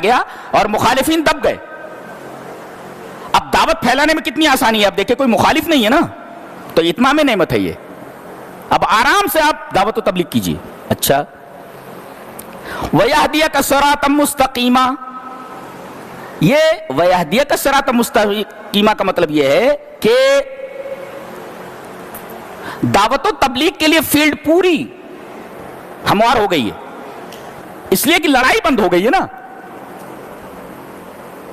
گیا اور مخالفین دب گئے. اب دعوت پھیلانے میں کتنی آسانی ہے. اب دیکھیں کوئی مخالف نہیں ہے نا, تو اتمام نعمت ہے یہ. اب آرام سے آپ دعوت و تبلیغ کیجیے. اچھا, وَيَهْدِيَكَ صِرَاطًا مُسْتَقِيمًا, یہ وَيَهْدِيَكَ صِرَاطًا مُسْتَقِيمًا کا مطلب یہ ہے کہ دعوت و تبلیغ کے لیے فیلڈ پوری ہموار ہو گئی ہے, اس لیے کہ لڑائی بند ہو گئی ہے نا,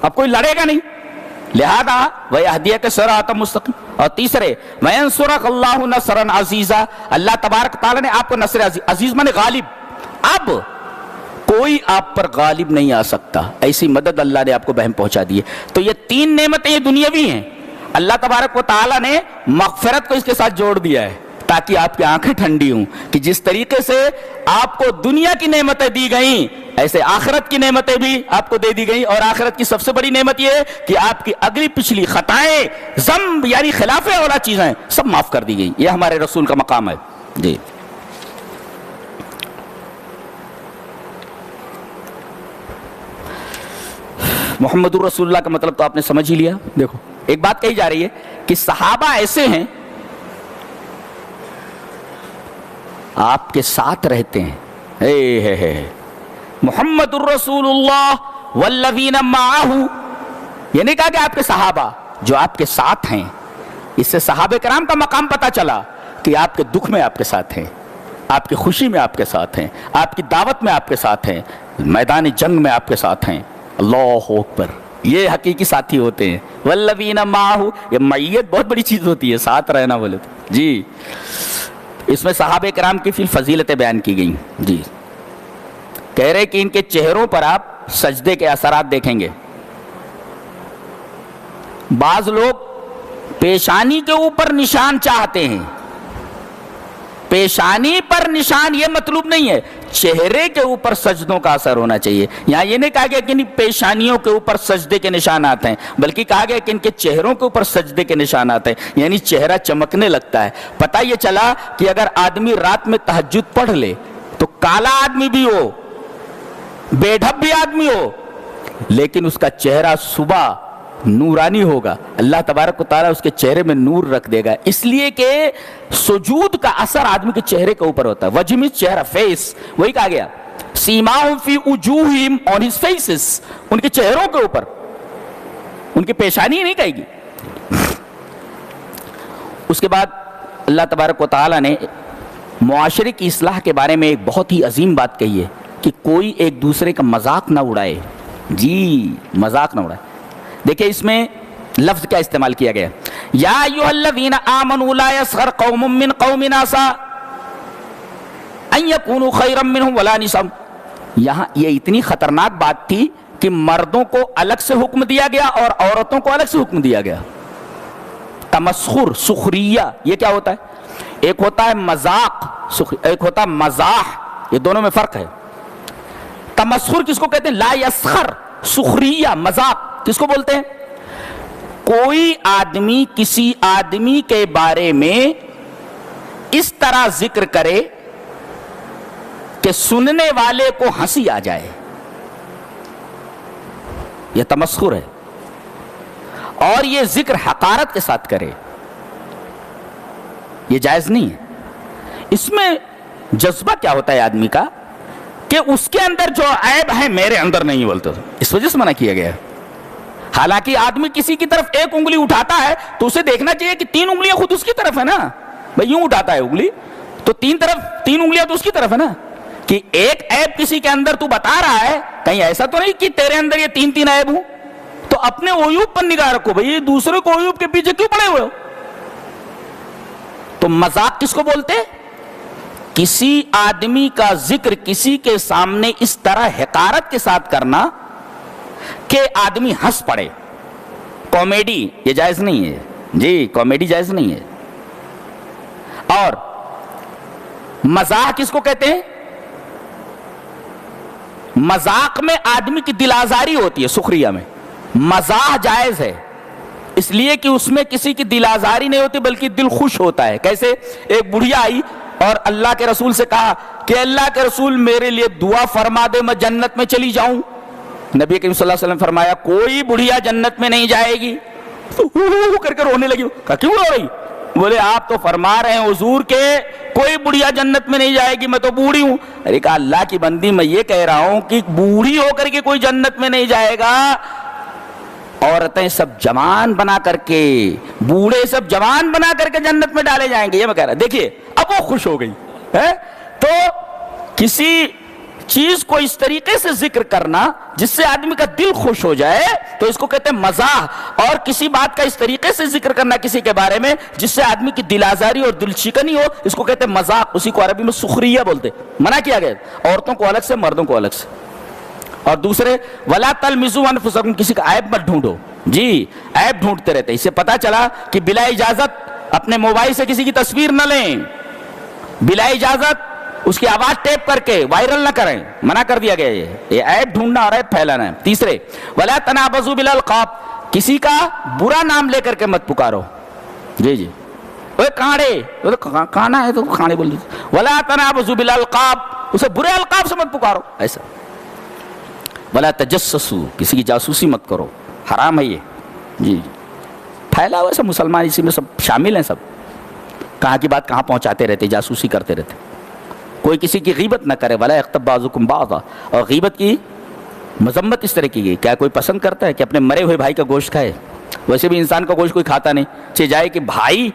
اب کوئی لڑے گا نہیں, لہذا وَيَهْدِيَكَ صِرَاطًا مُسْتَقِيمًا. اور تیسرے وَيَنْصُرَكَ اللَّهُ نَصْرًا عَزِيزًا, اللہ تبارک تعالیٰ نے آپ کو نصر عزیز مانے غالب, اب کوئی آپ پر غالب نہیں آ سکتا, ایسی مدد اللہ نے آپ کو بہم پہنچا دی ہے. تو یہ تین نعمتیں یہ دنیاوی ہیں, اللہ تبارک و تعالیٰ نے مغفرت کو اس کے ساتھ جوڑ دیا ہے تاکہ آپ کی آنکھیں ٹھنڈی ہوں کہ جس طریقے سے آپ کو دنیا کی نعمتیں دی گئیں ایسے آخرت کی نعمتیں بھی آپ کو دے دی گئیں. اور آخرت کی سب سے بڑی نعمت یہ ہے کہ آپ کی اگلی پچھلی خطائیں, ذنب یعنی خلاف اولا چیزیں سب معاف کر دی گئیں. یہ ہمارے رسول کا مقام ہے. جی, محمد الرسول اللہ کا مطلب تو آپ نے سمجھ ہی لیا. دیکھو ایک بات کہی جا رہی ہے کہ صحابہ ایسے ہیں آپ کے ساتھ رہتے ہیں. محمد الرسول اللہ والذین معہ, یہ نہیں کہا کہ آپ کے صحابہ جو آپ کے ساتھ ہیں. اس سے صحابہ کرام کا مقام پتہ چلا کہ آپ کے دکھ میں آپ کے ساتھ ہیں, آپ کی خوشی میں آپ کے ساتھ ہیں, آپ کی دعوت میں آپ کے ساتھ ہیں, میدان جنگ میں آپ کے ساتھ ہیں. اللہ اکبر, یہ حقیقی ساتھی ہوتے ہیں. والذین معہ, یہ معیت بہت بڑی چیز ہوتی ہے, ساتھ رہنا بولے تو. جی, اس میں صحابہ کرام کی پھر فضیلتیں بیان کی گئیں. جی, کہہ رہے کہ ان کے چہروں پر آپ سجدے کے اثرات دیکھیں گے. بعض لوگ پیشانی کے اوپر نشان چاہتے ہیں. پیشانی پر نشان یہ مطلوب نہیں ہے, چہرے کے اوپر سجدوں کا اثر ہونا چاہیے. یہاں یہ نہیں کہا گیا کہ ان پیشانیوں کے اوپر سجدے کے نشانات ہیں, بلکہ کہا گیا کہ ان کے چہروں کے اوپر سجدے کے نشانات ہیں, یعنی چہرہ چمکنے لگتا ہے. پتہ یہ چلا کہ اگر آدمی رات میں تہجد پڑھ لے تو کالا آدمی بھی ہو, بے ڈھب بھی آدمی ہو, لیکن اس کا چہرہ صبح نورانی ہوگا. اللہ تبارک و تعالیٰ اس کے چہرے میں نور رکھ دے گا, اس لیے کہ سجود کا اثر آدمی کے چہرے کے اوپر ہوتا ہے. وجہ میں چہرہ, فیس, وہی کہا گیا سیماہم فی وجوہہم, آن ہز فیسز, ان کے چہروں کے اوپر, ان کی پیشانی نہیں کہے گی. اس کے بعد اللہ تبارک و تعالیٰ نے معاشرے کی اصلاح کے بارے میں ایک بہت ہی عظیم بات کہی ہے کہ کوئی ایک دوسرے کا مذاق نہ اڑائے. جی, مذاق نہ اڑائے. دیکھیں اس میں لفظ کیا استعمال کیا گیا, یا ایھا الذین آمنوا لا یسخر قوم من قوم عسیٰ ان یکونوا خیرا منہم ولا نساء. یہاں یہ اتنی خطرناک بات تھی کہ مردوں کو الگ سے حکم دیا گیا اور عورتوں کو الگ سے حکم دیا گیا. تمسخر, سخریہ, یہ کیا ہوتا ہے؟ ایک ہوتا ہے مذاق, ایک ہوتا ہے مزاح, یہ دونوں میں فرق ہے. تمسخر کس کو کہتے ہیں؟ لا یسخر. سخریہ, مذاق کس کو بولتے ہیں؟ کوئی آدمی کسی آدمی کے بارے میں اس طرح ذکر کرے کہ سننے والے کو ہنسی آ جائے, یہ تمسخر ہے. اور یہ ذکر حقارت کے ساتھ کرے, یہ جائز نہیں ہے. اس میں جذبہ کیا ہوتا ہے آدمی کا کہ اس کے اندر جو عیب ہے میرے اندر نہیں بولتے, اس وجہ سے منع کیا گیا ہے. حالانکہ آدمی کسی کی طرف ایک انگلی اٹھاتا ہے تو اسے دیکھنا چاہیے کہ تین انگلیاں خود اس کی طرف ہے نا. بھئی یوں اٹھاتا ہے انگلی تو تین انگلیاں تو اس کی طرف ہے نا, کہ ایک عیب کسی کے اندر تو بتا رہا ہے, کہیں ایسا تو نہیں کہ تیرے اندر یہ تین عیب ہوں. تو اپنے عیوب پر نگاہ رکھو بھئی, دوسرے کو عیوب کے پیچھے کیوں پڑے ہوئے ہو؟ تو مذاق کس کو بولتے؟ کسی آدمی کا ذکر کسی کے سامنے اس طرح حقارت کے ساتھ کرنا کہ آدمی ہنس پڑے. کامیڈی یہ جائز نہیں ہے. جی, کامیڈی جائز نہیں ہے. اور مزاح کس کو کہتے ہیں؟ مذاق میں آدمی کی دل آزاری ہوتی ہے, سخریہ میں. مزاح جائز ہے اس لیے کہ اس میں کسی کی دل آزاری نہیں ہوتی بلکہ دل خوش ہوتا ہے. کیسے؟ ایک بڑھیا آئی اور اللہ کے رسول سے کہا کہ اللہ کے رسول میرے لیے دعا فرما دے, میں جنت میں چلی جاؤں. نبی کریم صلی اللہ علیہ وسلم فرمایا کوئی بڑھیا جنت میں نہیں جائے گی. تو کر کے رونے لگی. کہا کیوں رو رہی؟ بولے آپ تو فرما رہے ہیں حضور کے کوئی بڑھیا جنت میں نہیں جائے گی, میں تو بوڑھی ہوں. ارے کہا اللہ کی بندی میں یہ کہہ رہا ہوں کہ بوڑھی ہو کر کے کوئی جنت میں نہیں جائے گا, عورتیں سب جوان بنا کر کے, بوڑھے سب جوان بنا کر کے جنت میں ڈالے جائیں گے, یہ میں کہہ رہا. دیکھیے اب وہ خوش ہو گئی ہے. تو کسی چیز کو اس طریقے سے ذکر کرنا جس سے آدمی کا دل خوش ہو جائے تو اس کو کہتے ہیں مزاح, اور کسی بات کا اس طریقے سے ذکر کرنا کسی کے بارے میں جس سے آدمی کی دل آزاری اور دل شکنی ہو, اس کو کہتے ہیں مذاق. اسی کو عربی میں سخریہ بولتے. منع کیا گیا عورتوں کو الگ سے, مردوں کو الگ سے. اور دوسرے ولا تلمزوا انفسکم, کسی کا عیب مت ڈھونڈو. جی عیب ڈھونڈتے رہتے. اس سے پتا چلا کہ بلا اجازت اپنے موبائل سے کسی کی تصویر نہ لیں, بلا اجازت اس کی آواز ٹیپ کر کے وائرل نہ کریں, منع کر دیا گیا. یہ عیب ڈھونڈنا اور عیب پھیلانا ہے. تیسرے ولا تنابزوا بالالقاب, کسی کا برا نام لے کر کے مت پکارو. جی جی اوے کانڑے, کانا ہے تو کھانے بول دیتے. ولا تنابزوا بالالقاب, اسے برے القاب سے مت پکارو. ایسا ولا تجسسوا, کسی کی جاسوسی مت کرو, حرام ہے یہ. جی پھیلا ہوا سب مسلمان اسی میں سب شامل ہیں, سب کہاں کی بات کہاں پہنچاتے رہتے, جاسوسی کرتے رہتے. کوئی کسی کی غیبت نہ کرے. ولا یغتب بعضکم بعضا, اور غیبت کی مذمت اس طرح کی گئی. کیا کوئی پسند کرتا ہے کہ اپنے مرے ہوئے بھائی کا گوشت کھائے؟ ویسے بھی انسان کا گوشت کوئی کھاتا نہیں, چہ جائے کہ بھائی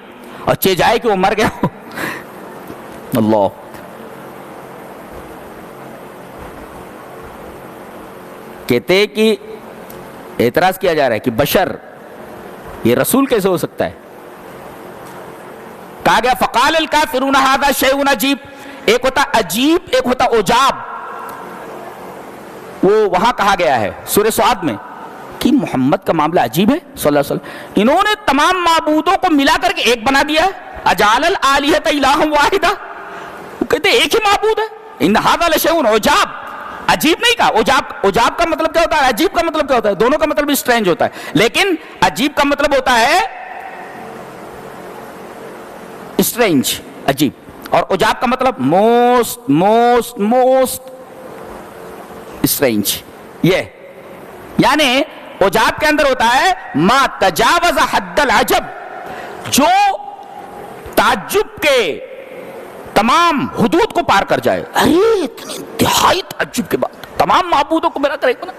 اور چہ جائے کہ وہ مر گیا ہو. اللہ کہتے کہ اعتراض کیا جا رہا ہے کہ بشر, یہ رسول کیسے ہو سکتا ہے؟ کہا گیا فقال الکافرون ھذا شیء عجیب. ایک ہوتا عجیب, ایک ہوتا عجاب. وہ وہاں کہا گیا ہے سورہ سعد میں کہ محمد کا معاملہ عجیب ہے صلی اللہ علیہ وسلم, انہوں نے تمام معبودوں کو ملا کر کے ایک بنا دیا ہے. اجعل الآلہۃ الہا واحدا, وہ کہتے ہیں ایک ہی معبود ہے. ان ھذا لشیء عجاب, عجیب نہیں کہا. عجاب کا مطلب کیا ہوتا ہے, عجیب کا مطلب کیا ہوتا ہے؟ دونوں کا مطلب اسٹرینج ہوتا ہے, لیکن عجیب کا مطلب ہوتا ہے اسٹرینج, عجیب, اور عجاب کا مطلب موسٹ موسٹ موسٹ اسٹرینج. یہ یعنی عجاب کے اندر ہوتا ہے ما تجاوز حد العجب, جو تعجب کے تمام حدود کو پار کر جائے. ارے اتنی انتہائی تعجب کے بعد تمام معبودوں کو ملا کر ایک بنا.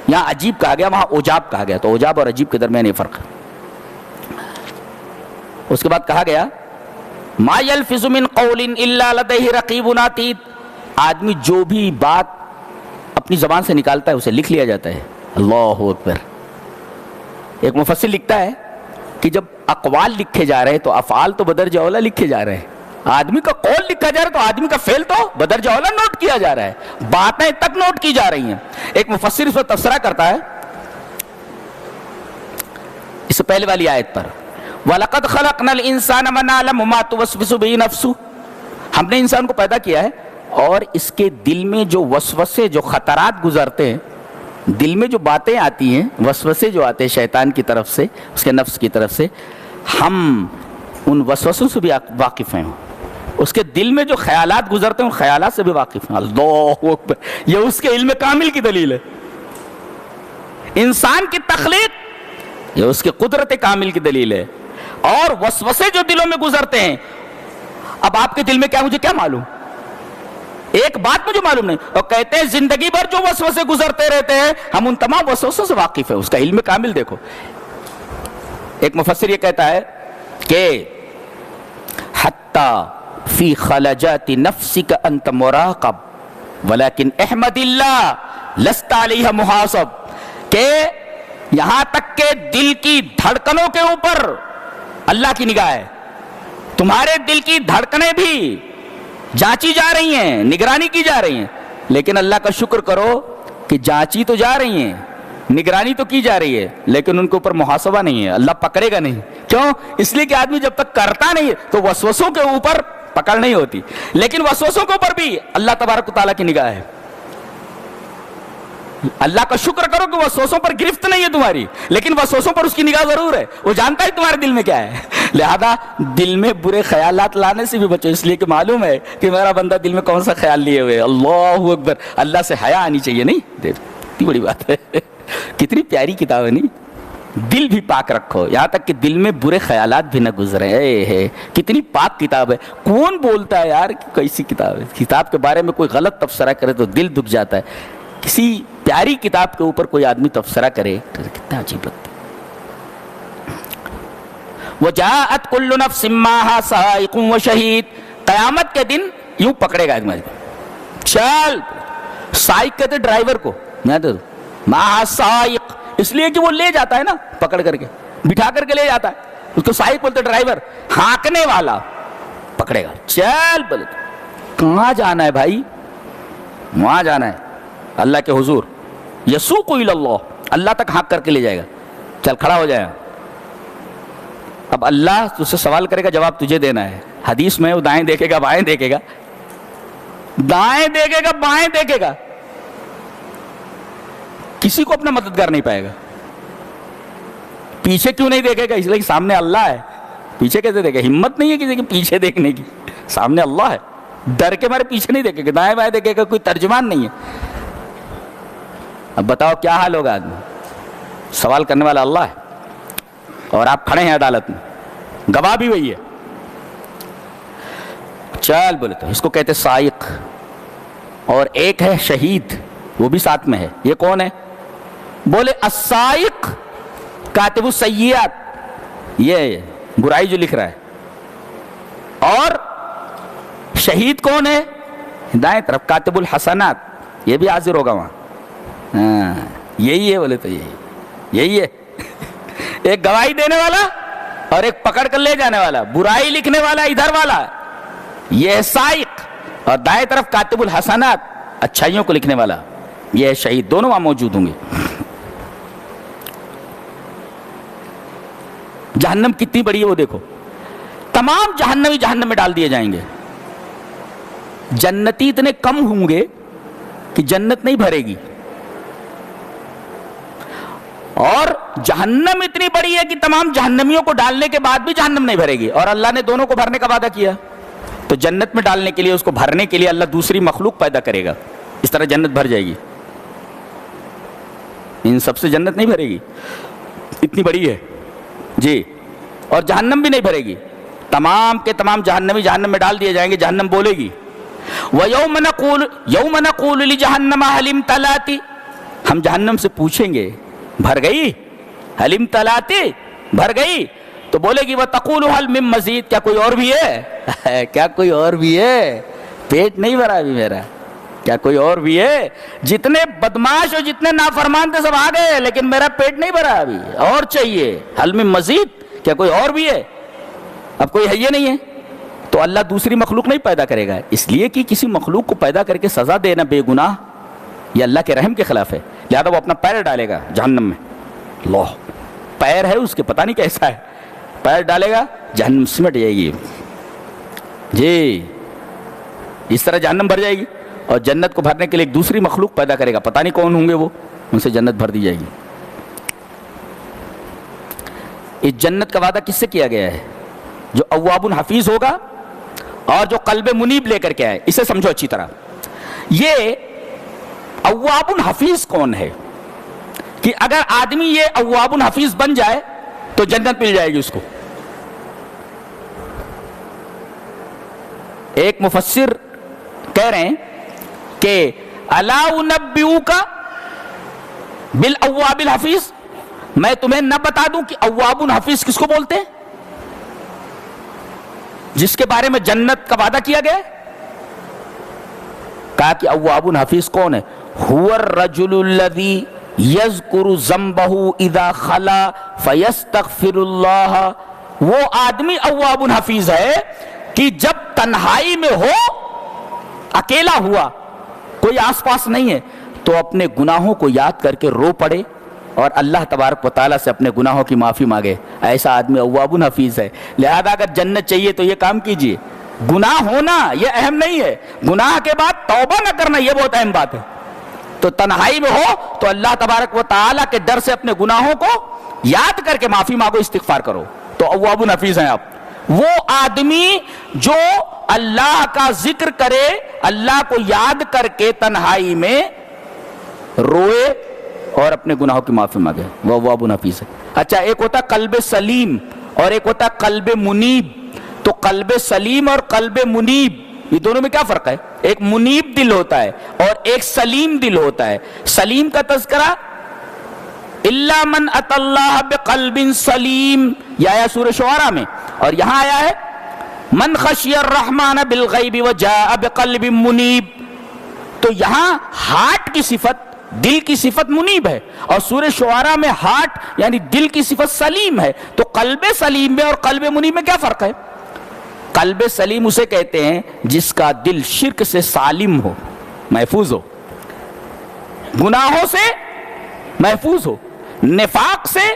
یہاں عجیب کہا گیا, وہاں عجاب کہا گیا. تو عجاب اور عجیب کے درمیان یہ فرق ہے. اس کے بعد کہا گیا ما یلفظ من قول الا لدیہ رقیب عتید, آدمی جو بھی بات اپنی زبان سے نکالتا ہے اسے لکھ لیا جاتا ہے. اللہ اکبر. ایک مفسر لکھتا ہے کہ جب اقوال لکھے جا رہے ہیں تو افعال تو بدرجہ اولا لکھے جا رہے ہیں. آدمی کا قول لکھا جا رہا ہے تو آدمی کا فعل تو بدرجہ اولا نوٹ کیا جا رہا ہے, باتیں تک نوٹ کی جا رہی ہیں. ایک مفسر اس پر تبصرہ کرتا ہے اس سے پہلے والی آیت پر, وَلَقَدْ خَلَقْنَا الْإِنسَانَ وَنَعْلَمُ مَا تُوَسْوِسُ بِهِ نَفْسُهُ, ہم نے انسان کو پیدا کیا ہے اور اس کے دل میں جو وسوسے, جو خطرات گزرتے ہیں, دل میں جو باتیں آتی ہیں, وسوسے جو آتے ہیں شیطان کی طرف سے, اس کے نفس کی طرف سے, ہم ان وسوسوں سے بھی واقف ہیں. اس کے دل میں جو خیالات گزرتے ہیں ان خیالات سے بھی واقف ہیں. اللہ اکبر. یہ اس کے علم کامل کی دلیل ہے. انسان کی تخلیق یہ اس کے قدرت کامل کی دلیل ہے. اور وسوسے جو دلوں میں گزرتے ہیں, اب آپ کے دل میں کیا, مجھے کیا معلوم, ایک بات مجھے معلوم نہیں. اور کہتے ہیں زندگی بھر جو وسوسے گزرتے رہتے ہیں ہم ان تمام وسوسوں سے واقف ہیں. اس کا علم کامل دیکھو. ایک مفسر یہ کہتا ہے کہ حتی فی خلجات نفسک انت مراقب ولیکن احمد اللہ لست علیہ محاسب, کہ یہاں تک کہ دل کی دھڑکنوں کے اوپر اللہ کی نگاہ ہے. تمہارے دل کی دھڑکنیں بھی جانچی جا رہی ہیں, نگرانی کی جا رہی ہیں, لیکن اللہ کا شکر کرو کہ جانچی تو جا رہی ہیں, نگرانی تو کی جا رہی ہے, لیکن ان کے اوپر محاسبہ نہیں ہے. اللہ پکڑے گا نہیں. کیوں؟ اس لیے کہ آدمی جب تک کرتا نہیں تو وسوسوں کے اوپر پکڑ نہیں ہوتی, لیکن وسوسوں کے اوپر بھی اللہ تبارک و تعالیٰ کی نگاہ ہے. اللہ کا شکر کرو کہ وسوسوں پر گرفت نہیں ہے تمہاری, لیکن وسوسوں پر اس کی نگاہ ضرور ہے. وہ جانتا ہے تمہارے دل میں کیا ہے. لہذا دل میں برے خیالات لانے سے بھی بچو, اس لیے کہ معلوم ہے کہ میرا بندہ دل میں کون سا خیال لیے ہوئے. اللہ اکبر. اللہ سے حیا آنی چاہیے. نہیں کتنی بڑی بات ہے، کتنی پیاری کتاب ہے نہیں. دل بھی پاک رکھو، یہاں تک کہ دل میں برے خیالات بھی نہ گزرے. کتنی پاک کتاب ہے. کون بولتا ہے یار کہ کیسی کتاب ہے؟ کتاب کے بارے میں کوئی غلط تبصرہ کرے تو دل دکھ جاتا ہے. کسی پیاری کتاب کے اوپر کوئی آدمی تبصرہ کرے تو کتنا عجیب لگتا ہے. وَجَاءَتْ كُلُّ نَفْسٍ مَّعَهَا سَائِقٌ وَشَهِيدٌ. قیامت کے دن یوں پکڑے گا آدمی، چل. سائق کہتے ڈرائیور کو، میں تو مَعَهَا سَائِق اس لیے کہ وہ لے جاتا ہے نا، پکڑ کر کے بٹھا کر کے لے جاتا ہے، اس کو سائق بولتے ڈرائیور. ہانکنے والا پکڑے گا، چل. بولے کہاں جانا ہے بھائی؟ وہاں جانا ہے اللہ کے حضور. یسوق الی اللہ، اللہ تک ہانک کر کے لے جائے گا. چل کھڑا ہو جائے گا. اب اللہ تجھ سے سوال کرے گا، جواب تجھے دینا ہے. حدیث میں وہ دائیں دیکھے گا بائیں دیکھے گا، دائیں دیکھے گا بائیں دیکھے گا، کسی کو اپنا مددگار نہیں پائے گا. پیچھے کیوں نہیں دیکھے گا؟ اس لیے کہ سامنے اللہ ہے. پیچھے کیسے دیکھے؟ ہمت نہیں ہے کسی کی پیچھے دیکھنے کی. سامنے اللہ ہے، ڈر کے مارے پیچھے نہیں دیکھے گا، دائیں بائیں دیکھے گا. کوئی ترجمان نہیں ہے. اب بتاؤ کیا حال ہوگا آدمی؟ سوال کرنے والا اللہ ہے اور آپ کھڑے ہیں عدالت میں، گواہ بھی وہی ہے. چل بولے تو اس کو کہتے سائق. اور ایک ہے شہید، وہ بھی ساتھ میں ہے. یہ کون ہے؟ بولے السائق کاتب السیئات، یہ برائی جو لکھ رہا ہے. اور شہید کون ہے؟ دائیں طرف کاتب الحسنات، یہ بھی حاضر ہوگا وہاں. ہاں یہی ہے. بولے تو یہی ہے. ایک گواہی دینے والا اور ایک پکڑ کر لے جانے والا. برائی لکھنے والا ادھر والا، یہ ہے سائق. اور دائیں طرف کاتب الحسنات، اچھائیوں کو لکھنے والا، یہ ہے شہید. دونوں وہاں موجود ہوں گے. جہنم کتنی بڑی ہے وہ دیکھو. تمام جہنمی جہنم میں ڈال دیے جائیں گے. جنتی اتنے کم ہوں گے کہ جنت نہیں بھرے گی، اور جہنم اتنی بڑی ہے کہ تمام جہنمیوں کو ڈالنے کے بعد بھی جہنم نہیں بھرے گی. اور اللہ نے دونوں کو بھرنے کا وعدہ کیا، تو جنت میں ڈالنے کے لیے، اس کو بھرنے کے لیے اللہ دوسری مخلوق پیدا کرے گا. اس طرح جنت بھر جائے گی. ان سب سے جنت نہیں بھرے گی، اتنی بڑی ہے جی. اور جہنم بھی نہیں بھرے گی. تمام کے تمام جہنمی جہنم میں ڈال دیے جائیں گے. جہنم بولے گی وَيَوْمَ نَقُولُ لِجَهَنَّمَ هَلِ امْتَلَأْتِ. ہم جہنم سے پوچھیں گے بھر گئی؟ هَلِ امْتَلَأْتِ، بھر گئی؟ تو بولے گی وَتَقُولُ هَلْ مِن مَزِيدٍ، کیا کوئی اور بھی ہے؟ کیا کوئی اور بھی ہے؟ پیٹ نہیں بھرا ابھی میرا، کیا کوئی اور بھی ہے؟ جتنے بدماش اور جتنے نافرمان تھے سب آ گئے، لیکن میرا پیٹ نہیں بھرا ابھی، اور چاہیے. هَلْ مِن مَزِيدٍ، کیا کوئی اور بھی ہے؟ اب کوئی ہے یہ نہیں ہے. تو اللہ دوسری مخلوق نہیں پیدا کرے گا، اس لیے کہ کسی مخلوق کو پیدا کر کے سزا دینا بے گناہ یہ اللہ کے رحم کے خلاف ہے. لہذا وہ اپنا پیر ڈالے گا جہنم میں. اللہ پیر ہے اس کے، پتہ نہیں کیسا ہے، پیر ڈالے گا جہنم سمٹ جائے گی جی. اس طرح جہنم بھر جائے گی. اور جنت کو بھرنے کے لیے ایک دوسری مخلوق پیدا کرے گا، پتہ نہیں کون ہوں گے وہ، ان سے جنت بھر دی جائے گی. اس جنت کا وعدہ کس سے کیا گیا ہے؟ جو اواب حفیظ ہوگا اور جو قلب منیب لے کر کے آئے. اسے سمجھو اچھی طرح. یہ اواب حفیظ کون ہے؟ کہ اگر آدمی یہ اواب حفیظ بن جائے تو جنت مل جائے گی اس کو. ایک مفسر کہہ رہے ہیں کہ الا انبئوک بالاواب الحفیظ، میں تمہیں نہ بتا دوں کہ اواب حفیظ کس کو بولتے ہیں، جس کے بارے میں جنت کا وعدہ کیا گیا ہے. کہا کہ اواب حفیظ کون ہے؟ هو الرجل الذي يذكر ذنبه اذا خلا فيستغفر الله. وہ آدمی اواب حفیظ ہے کہ جب تنہائی میں ہو، اکیلا ہوا، کوئی آس پاس نہیں ہے، تو اپنے گناہوں کو یاد کر کے رو پڑے اور اللہ تبارک و تعالیٰ سے اپنے گناہوں کی معافی مانگے. ایسا آدمی اواب حفیظ ہے. لہذا اگر جنت چاہیے تو یہ کام کیجئے. گناہ ہونا یہ اہم نہیں ہے، گناہ کے بعد توبہ نہ کرنا یہ بہت اہم بات ہے. تو تنہائی میں ہو تو اللہ تبارک و تعالیٰ کے ڈر سے اپنے گناہوں کو یاد کر کے معافی مانگو، استغفار کرو، تو اواب حفیظ ہیں آپ. وہ آدمی جو اللہ کا ذکر کرے، اللہ کو یاد کر کے تنہائی میں روئے اور اپنے گناہوں کی معافی مانگے، وہ اواب حفیظ ہے۔ اچھا، ایک ہوتا قلب سلیم اور ایک ہوتا قلب منیب۔ تو قلب سلیم اور قلب منیب، یہ دونوں میں کیا فرق ہے؟ ایک منیب دل ہوتا ہے اور ایک سلیم دل ہوتا ہے۔ سلیم کا تذکرہ الا من اتى اللہ بقلب سلیم، یہ آیا سورہ شعراء میں، اور یہاں آیا ہے من خشی الرحمن بالغیب وجاء بقلب منیب۔ تو یہاں ہارٹ کی صفت، دل کی صفت منیب ہے، اور سورہ شعراء میں ہارٹ یعنی دل کی صفت سلیم ہے۔ تو قلب سلیم میں اور قلب منیب میں کیا فرق ہے؟ قلب سلیم اسے کہتے ہیں جس کا دل شرک سے سالم ہو، محفوظ ہو، گناہوں سے محفوظ ہو، نفاق سے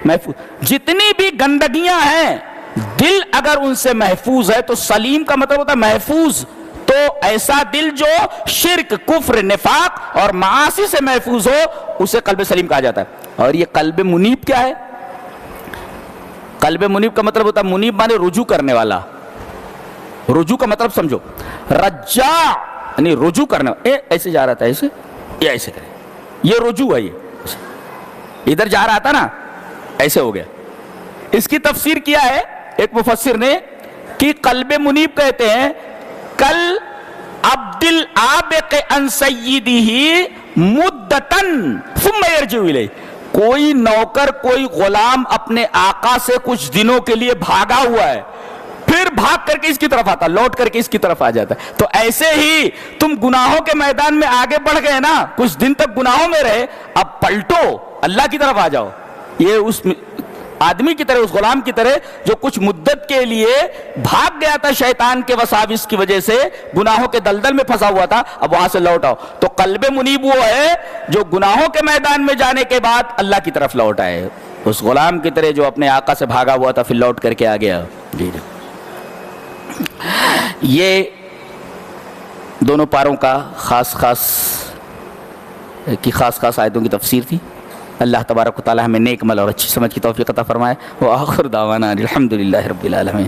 محفوظ، جتنی بھی گندگیاں ہیں دل اگر ان سے محفوظ ہے تو سلیم کا مطلب ہوتا ہے محفوظ۔ تو ایسا دل جو شرک، کفر، نفاق اور معاصی سے محفوظ ہو اسے قلب سلیم کہا جاتا ہے۔ اور یہ قلب منیب کیا ہے؟ قلب منیب کا مطلب ہوتا ہے، منیب مانے رجوع کرنے والا۔ رجوع کا مطلب سمجھو، رجاع یعنی رجوع کرنے والا، ایسے جا رہا تھا ایسے، یہ ایسے کرے، یہ رجوع ہے، یہ ادھر جا رہا تھا نا ایسے ہو گیا۔ اس کی تفسیر کیا ہے ایک مفسر نے کہ قلب منیب کہتے ہیں کل عبد العابق عن سیدہ مدتن ثم یرجع الیہ، کوئی نوکر، کوئی غلام اپنے آقا سے کچھ دنوں کے لیے بھاگا ہوا ہے، پھر بھاگ کر کے اس کی طرف آتا، لوٹ کر کے اس کی طرف آ جاتا ہے۔ تو ایسے ہی تم گناہوں کے میدان میں آگے بڑھ گئے نا، کچھ دن تک گناہوں میں رہے، اب پلٹو، اللہ کی طرف آ جاؤ۔ یہ اس آدمی کی طرح، اس غلام کی طرح جو کچھ مدت کے لیے بھاگ گیا تھا شیطان کے وساوس کی وجہ سے، گناہوں کے دلدل میں پھنسا ہوا تھا، اب وہاں سے لوٹ آؤ۔ تو قلب منیب وہ ہے جو گناہوں کے میدان میں جانے کے بعد اللہ کی طرف لوٹ آئے، اس غلام کی طرح جو اپنے آقا سے بھاگا ہوا تھا پھر لوٹ کر کے آ گیا۔ جی جی، یہ دونوں پاروں کا خاص خاص آیتوں کی تفسیر تھی۔ اللہ تبارک و تعالی ہمیں نیک عمل اور اچھی سمجھ کی توفیق عطا فرمائے۔ وآخر دعوانا الحمدللہ رب العالمین۔